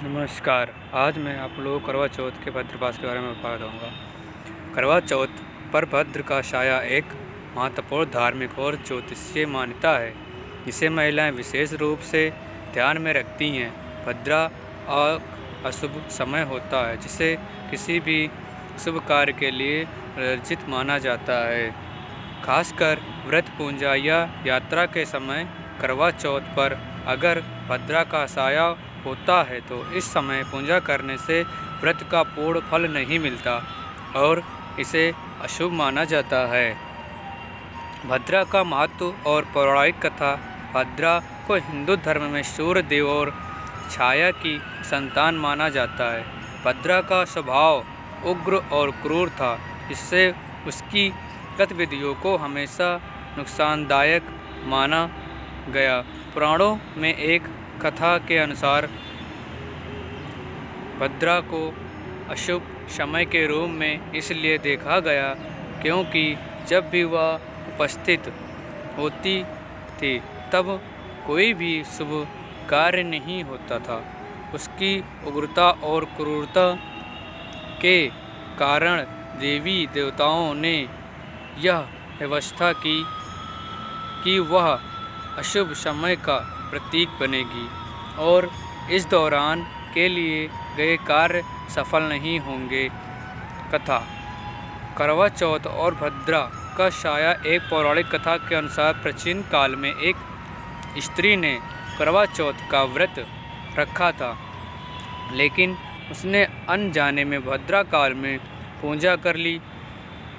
नमस्कार। आज मैं आप लोगों को करवा चौथ के भद्रपास के बारे में बताऊंगा। करवा चौथ पर भद्र का साया एक महत्वपूर्ण धार्मिक और ज्योतिषीय मान्यता है, जिसे महिलाएं विशेष रूप से ध्यान में रखती हैं। भद्रा अशुभ समय होता है, जिसे किसी भी शुभ कार्य के लिए वर्जित माना जाता है। खासकर व्रत, पूजा या यात्रा के समय करवा चौथ पर अगर भद्रा का साया होता है तो इस समय पूजा करने से व्रत का पूर्ण फल नहीं मिलता और इसे अशुभ माना जाता है। भद्रा का महत्व और पौराणिक कथा। भद्रा को हिंदू धर्म में सूर्य देव और छाया की संतान माना जाता है। भद्रा का स्वभाव उग्र और क्रूर था, जिससे उसकी गतिविधियों को हमेशा नुकसानदायक माना गया। पुराणों में एक कथा के अनुसार भद्रा को अशुभ समय के रूप में इसलिए देखा गया क्योंकि जब भी वह उपस्थित होती थी तब कोई भी शुभ कार्य नहीं होता था। उसकी उग्रता और क्रूरता के कारण देवी देवताओं ने यह व्यवस्था की कि वह अशुभ समय का प्रतीक बनेगी और इस दौरान के लिए गए कार्य सफल नहीं होंगे। कथा। करवा चौथ और भद्रा का साया। एक पौराणिक कथा के अनुसार प्राचीन काल में एक स्त्री ने करवा चौथ का व्रत रखा था, लेकिन उसने अनजाने में भद्रा काल में पूजा कर ली।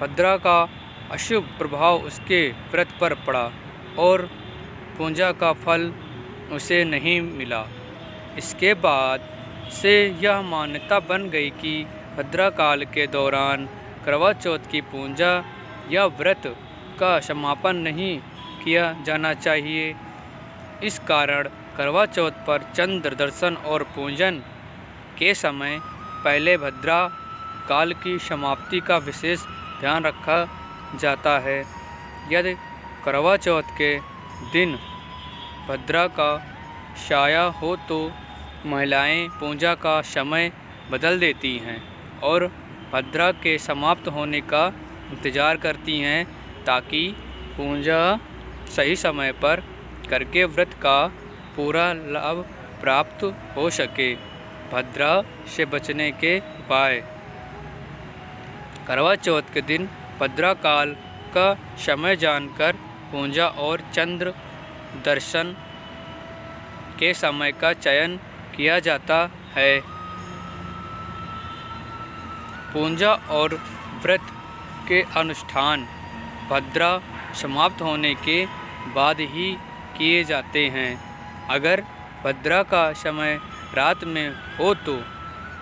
भद्रा का अशुभ प्रभाव उसके व्रत पर पड़ा और पूजा का फल उसे नहीं मिला। इसके बाद से यह मान्यता बन गई कि भद्रा काल के दौरान करवा चौथ की पूजा या व्रत का समापन नहीं किया जाना चाहिए। इस कारण करवा चौथ पर चंद्र दर्शन और पूजन के समय पहले भद्रा काल की समाप्ति का विशेष ध्यान रखा जाता है। यदि करवा चौथ के दिन भद्रा का साया हो तो महिलाएं पूजा का समय बदल देती हैं और भद्रा के समाप्त होने का इंतज़ार करती हैं ताकि पूजा सही समय पर करके व्रत का पूरा लाभ प्राप्त हो सके। भद्रा से बचने के उपाय। करवा चौथ के दिन भद्रा काल का समय जानकर पूजा और चंद्र दर्शन के समय का चयन किया जाता है। पूजा और व्रत के अनुष्ठान भद्रा समाप्त होने के बाद ही किए जाते हैं। अगर भद्रा का समय रात में हो तो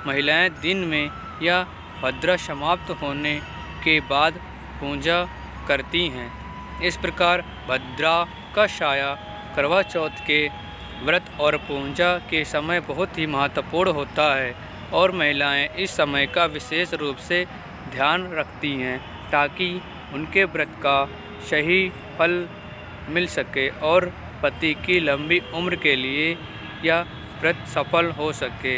महिलाएं दिन में या भद्रा समाप्त होने के बाद पूजा करती हैं। इस प्रकार भद्रा का साया करवा चौथ के व्रत और पूजा के समय बहुत ही महत्वपूर्ण होता है और महिलाएं इस समय का विशेष रूप से ध्यान रखती हैं ताकि उनके व्रत का सही फल मिल सके और पति की लंबी उम्र के लिए यह व्रत सफल हो सके।